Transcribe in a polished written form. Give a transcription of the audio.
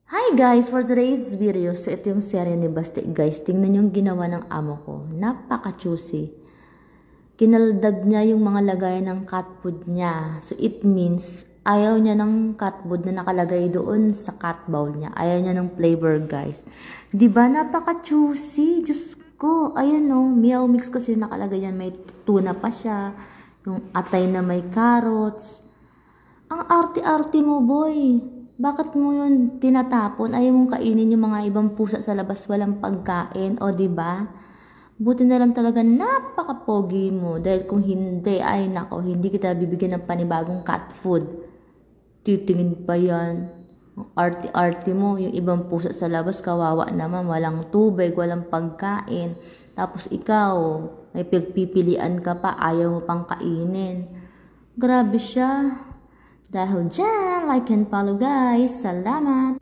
Hi guys! For today's video, so ito yung serye ni Basti guys. Tingnan yung ginawa ng amo ko. Napaka-juicy. Kinaldag niya yung mga lagay ng cat food niya. So it means, ayaw niya ng cat food na nakalagay doon sa cat bowl niya. Ayaw niya ng flavor guys. Diba? Napaka-juicy. Diyos ko. Ayan o. Meow mix kasi nakalagay yan. May tuna pa siya. Yung atay na may carrots. Ang arte-arte mo boy. Bakit mo yun tinatapon? Ayaw mong kainin yung mga ibang pusa sa labas, walang pagkain, o diba? Buti na lang talaga napaka-pogi mo. Dahil kung hindi, ay nako, hindi kita bibigyan ng panibagong cat food. Titingin pa yan. Ang arte-arte mo, yung ibang pusa sa labas, kawawa naman, walang tubig, walang pagkain. Tapos ikaw, may pagpipilian ka pa, ayaw mo pang kainin. Grabe siya. Dahil dyan, like and follow guys. Salamat!